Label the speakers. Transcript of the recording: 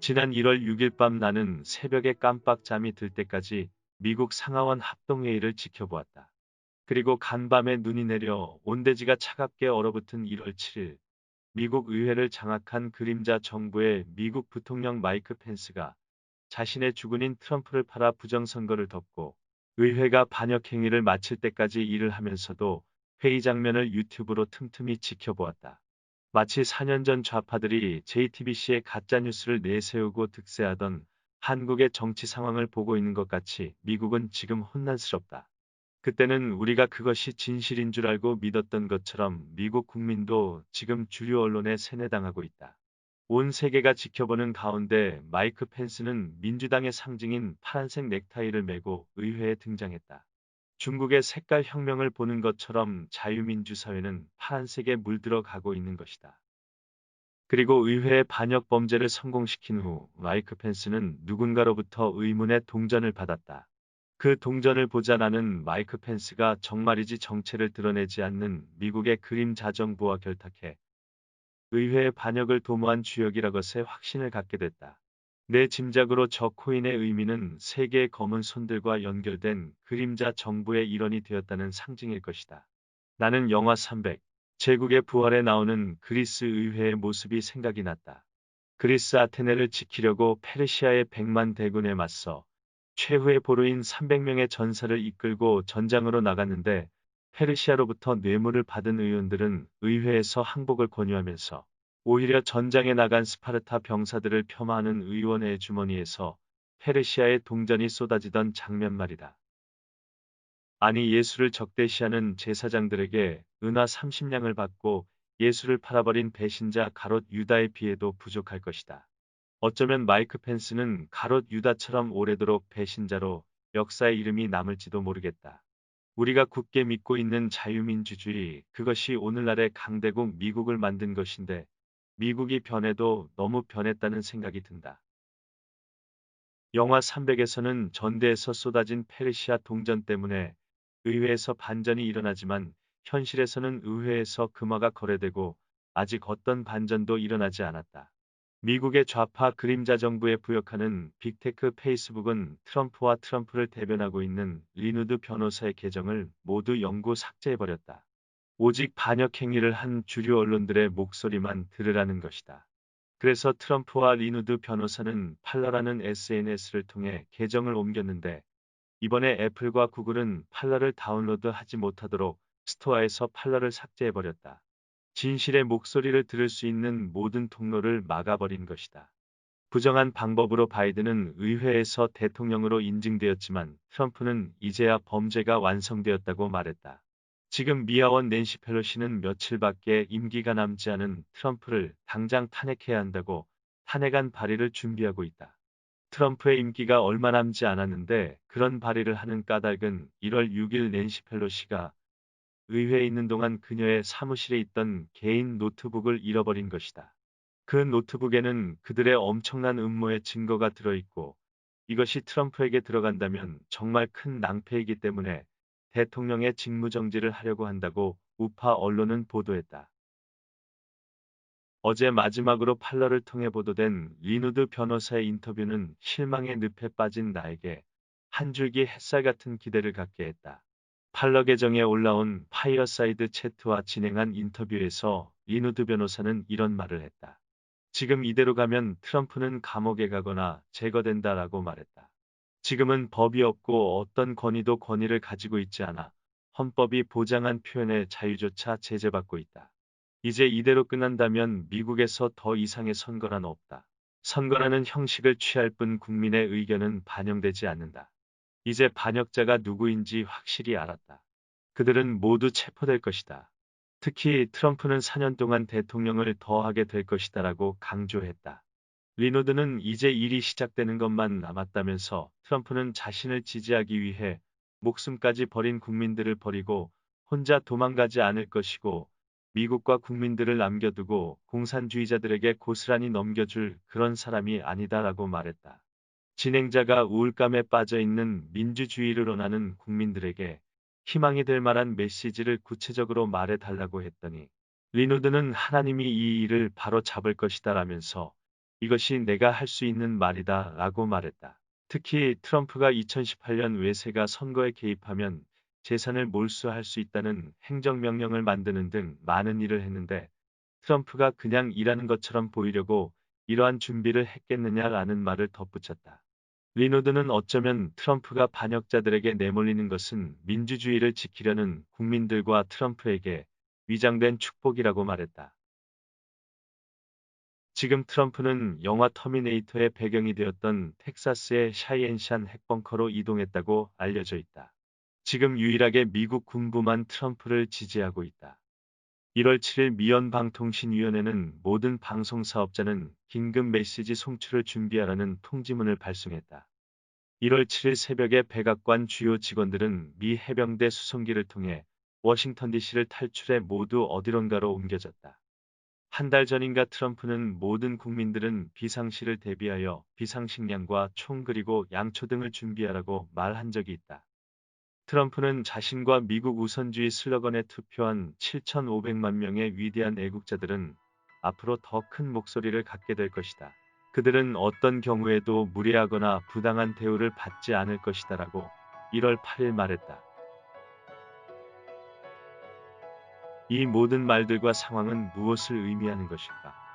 Speaker 1: 지난 1월 6일 밤 나는 새벽에 깜빡 잠이 들 때까지 미국 상하원 합동회의를 지켜보았다. 그리고 간밤에 눈이 내려 온 대지가 차갑게 얼어붙은 1월 7일, 미국 의회를 장악한 그림자 정부의 미국 부통령 마이크 펜스가 자신의 주군인 트럼프를 팔아 부정선거를 덮고 의회가 반역 행위를 마칠 때까지 일을 하면서도 회의 장면을 유튜브로 틈틈이 지켜보았다. 마치 4년 전 좌파들이 JTBC에 가짜뉴스를 내세우고 득세하던 한국의 정치 상황을 보고 있는 것 같이 미국은 지금 혼란스럽다. 그때는 우리가 그것이 진실인 줄 알고 믿었던 것처럼 미국 국민도 지금 주류 언론에 세뇌당하고 있다. 온 세계가 지켜보는 가운데 마이크 펜스는 민주당의 상징인 파란색 넥타이를 메고 의회에 등장했다. 중국의 색깔 혁명을 보는 것처럼 자유민주 사회는 파란색에 물들어 가고 있는 것이다. 그리고 의회의 반역 범죄를 성공시킨 후 마이크 펜스는 누군가로부터 의문의 동전을 받았다. 그 동전을 보자 나는 마이크 펜스가 정말이지 정체를 드러내지 않는 미국의 그림자 정부와 결탁해 의회의 반역을 도모한 주역이라 것에 확신을 갖게 됐다. 내 짐작으로 저 코인의 의미는 세계의 검은 손들과 연결된 그림자 정부의 일원이 되었다는 상징일 것이다. 나는 영화 300, 제국의 부활에 나오는 그리스 의회의 모습이 생각이 났다. 그리스 아테네를 지키려고 페르시아의 100만 대군에 맞서 최후의 보루인 300명의 전사를 이끌고 전장으로 나갔는데 페르시아로부터 뇌물을 받은 의원들은 의회에서 항복을 권유하면서 오히려 전장에 나간 스파르타 병사들을 폄하하는 의원의 주머니에서 페르시아의 동전이 쏟아지던 장면 말이다. 아니 예수를 적대시하는 제사장들에게 은화 30냥을 받고 예수를 팔아버린 배신자 가롯 유다에 비해도 부족할 것이다. 어쩌면 마이크 펜스는 가롯 유다처럼 오래도록 배신자로 역사의 이름이 남을지도 모르겠다. 우리가 굳게 믿고 있는 자유민주주의, 그것이 오늘날의 강대국 미국을 만든 것인데 미국이 변해도 너무 변했다는 생각이 든다. 영화 300에서는 전대에서 쏟아진 페르시아 동전 때문에 의회에서 반전이 일어나지만 현실에서는 의회에서 금화가 거래되고 아직 어떤 반전도 일어나지 않았다. 미국의 좌파 그림자 정부에 부역하는 빅테크 페이스북은 트럼프와 트럼프를 대변하고 있는 리누드 변호사의 계정을 모두 영구 삭제해버렸다. 오직 반역 행위를 한 주류 언론들의 목소리만 들으라는 것이다. 그래서 트럼프와 리누드 변호사는 팔러라는 SNS를 통해 계정을 옮겼는데 이번에 애플과 구글은 팔러를 다운로드하지 못하도록 스토어에서 팔러를 삭제해버렸다. 진실의 목소리를 들을 수 있는 모든 통로를 막아버린 것이다. 부정한 방법으로 바이든은 의회에서 대통령으로 인증되었지만 트럼프는 이제야 범죄가 완성되었다고 말했다. 지금 미아원 낸시 펠로시는 며칠밖에 임기가 남지 않은 트럼프를 당장 탄핵해야 한다고 탄핵안 발의를 준비하고 있다. 트럼프의 임기가 얼마 남지 않았는데 그런 발의를 하는 까닭은 1월 6일 낸시 펠로시가 의회에 있는 동안 그녀의 사무실에 있던 개인 노트북을 잃어버린 것이다. 그 노트북에는 그들의 엄청난 음모의 증거가 들어있고 이것이 트럼프에게 들어간다면 정말 큰 낭패이기 때문에 대통령의 직무정지를 하려고 한다고 우파 언론은 보도했다. 어제 마지막으로 팔러를 통해 보도된 리누드 변호사의 인터뷰는 실망의 늪에 빠진 나에게 한 줄기 햇살 같은 기대를 갖게 했다. 팔러 계정에 올라온 파이어사이드 채트와 진행한 인터뷰에서 리누드 변호사는 이런 말을 했다. 지금 이대로 가면 트럼프는 감옥에 가거나 제거된다라고 말했다. 지금은 법이 없고 어떤 권위를 가지고 있지 않아 헌법이 보장한 표현의 자유조차 제재받고 있다. 이제 이대로 끝난다면 미국에서 더 이상의 선거란 없다. 선거라는 형식을 취할 뿐 국민의 의견은 반영되지 않는다. 이제 반역자가 누구인지 확실히 알았다. 그들은 모두 체포될 것이다. 특히 트럼프는 4년 동안 대통령을 더 하게 될 것이다라고 강조했다. 리노드는 이제 일이 시작되는 것만 남았다면서 트럼프는 자신을 지지하기 위해 목숨까지 버린 국민들을 버리고 혼자 도망가지 않을 것이고 미국과 국민들을 남겨두고 공산주의자들에게 고스란히 넘겨줄 그런 사람이 아니다라고 말했다. 진행자가 우울감에 빠져 있는 민주주의를 원하는 국민들에게 희망이 될 만한 메시지를 구체적으로 말해달라고 했더니 리노드는 하나님이 이 일을 바로 잡을 것이다 라면서 이것이 내가 할 수 있는 말이다 라고 말했다. 특히 트럼프가 2018년 외세가 선거에 개입하면 재산을 몰수할 수 있다는 행정명령을 만드는 등 많은 일을 했는데 트럼프가 그냥 일하는 것처럼 보이려고 이러한 준비를 했겠느냐라는 말을 덧붙였다. 리노드는 어쩌면 트럼프가 반역자들에게 내몰리는 것은 민주주의를 지키려는 국민들과 트럼프에게 위장된 축복이라고 말했다. 지금 트럼프는 영화 터미네이터의 배경이 되었던 텍사스의 샤이엔샨 핵벙커로 이동했다고 알려져 있다. 지금 유일하게 미국 군부만 트럼프를 지지하고 있다. 1월 7일 미 연방통신위원회는 모든 방송사업자는 긴급 메시지 송출을 준비하라는 통지문을 발송했다. 1월 7일 새벽에 백악관 주요 직원들은 미 해병대 수송기를 통해 워싱턴 DC를 탈출해 모두 어디론가로 옮겨졌다. 한 달 전인가 트럼프는 모든 국민들은 비상시를 대비하여 비상식량과 총 그리고 양초 등을 준비하라고 말한 적이 있다. 트럼프는 자신과 미국 우선주의 슬로건에 투표한 7,500만 명의 위대한 애국자들은 앞으로 더 큰 목소리를 갖게 될 것이다. 그들은 어떤 경우에도 무례하거나 부당한 대우를 받지 않을 것이다라고 1월 8일 말했다. 이 모든 말들과 상황은 무엇을 의미하는 것일까?